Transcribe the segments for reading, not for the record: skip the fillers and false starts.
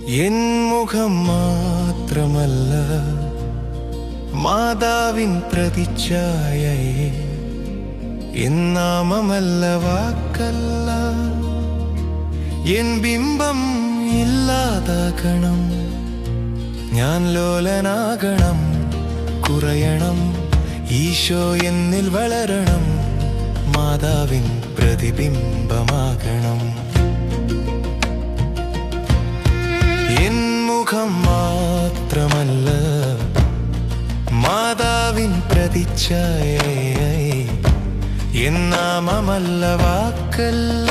N മുഖം മാത്രമല്ല മാതാവിൻ പ്രതിച്ഛായയെ, N നാമമല്ല വാക്കല്ല, എൻ ബിംബം ഇല്ലാതാകണം. ഞാൻ ലോലനാകണം, കുറയണം, ഈശോ എന്നിൽ വളരണം, മാതാവിൻ പ്രതിബിംബമാകണം. എൻ മുഖം മാത്രമല്ല മാതാവിൻ പ്രതിച്ഛായയെ, എൻ നാമമല്ല വാക്കല്ല,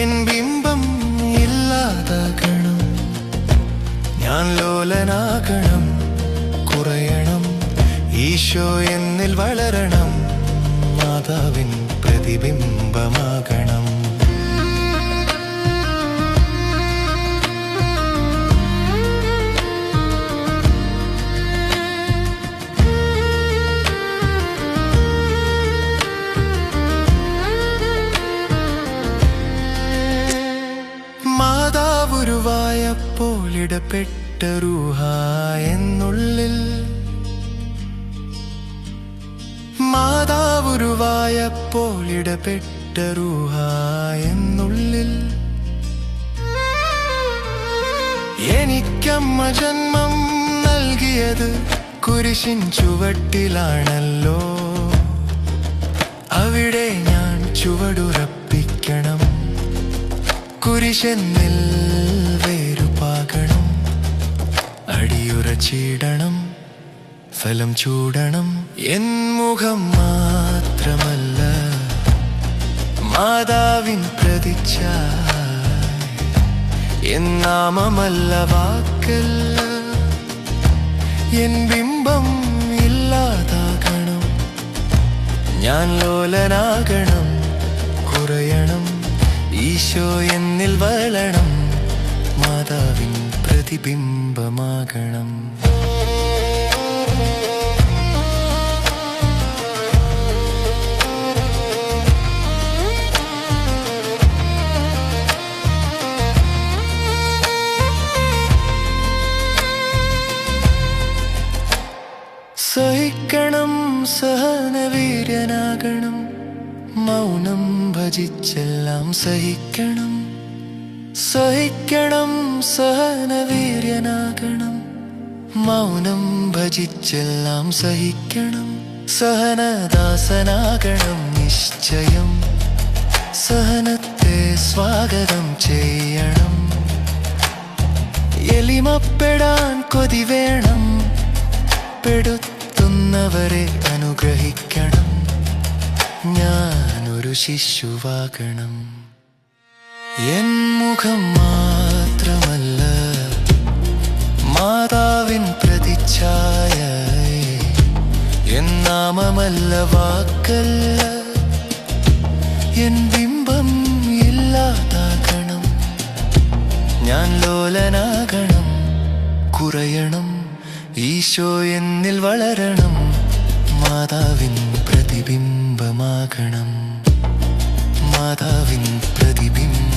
എൻ ബിംബം ഇല്ലാതാകണം. ഞാൻ ലോലനാകണം, കുറയണം, ഈശോ എന്നിൽ വളരണം, മാതാവിൻ പ്രതിബിംബമാകണം. മാതാവുരുവായപ്പോൾ ഇടപെട്ട റൂഹ എന്നുള്ളിൽ, മാതാവുരുവായപ്പോൾ ഇടപെട്ട റൂഹ എന്നുള്ളിൽ. എനിക്കമ്മ ജന്മം നൽകിയത് കുരിശിൻ ചുവട്ടിലാണല്ലോ, അവിടെ ഞാൻ ചുവടുറപ്പിക്കണം. കുരിശെന്നിൽ വേരുപാകണം, അടിയുറച്ചിടണം, ഫലം ചൂടണം. എൻ മുഖം മാത്രമല്ല മാതാവിൻ പ്രതിച്ഛായ, എൻ നാമമല്ല വാക്കല്ല, എൻ ബിംബം ഇല്ലാതാകണം. ഞാൻ ലോലനാകണം, കുറയണം, ഈശോ എന്നിൽ വളരണം, മാതാവിൻ പ്രതിബിംബമാകണം. സഹിക്കണം, സഹനവീര്യനാകണം, മൗനം ഭജിച്ചെല്ലാം സഹിക്കണം. സഹിക്കണം, സഹനവീര്യനാകണം, മൗനം ഭജിച്ചെല്ലാം സഹിക്കണം. സഹനദാസനാകണം നിശ്ചയം, സഹനത്തെ സ്വാഗതം ചെയ്യണം. എളിമപ്പെടാൻ കൊതി വേണം, പെടുത്തുന്നവരെ അനുഗ്രഹിക്കണം. ഞാനൊരു ശിശുവാകണം. എൻ മുഖം മാത്രമല്ല മാതാവിൻ പ്രതിച്ഛായയെ, എൻ നാമമല്ല വാക്കല്ല, എൻ ബിംബം ഇല്ലാതാകണം. ഞാൻ ലോലനാകണം, കുറയണം, ഈശോ എന്നിൽ വളരണം, മാതാവിൻ പ്രതിബിംബമാകണം, മാതാവിൻ പ്രതിബിംബം.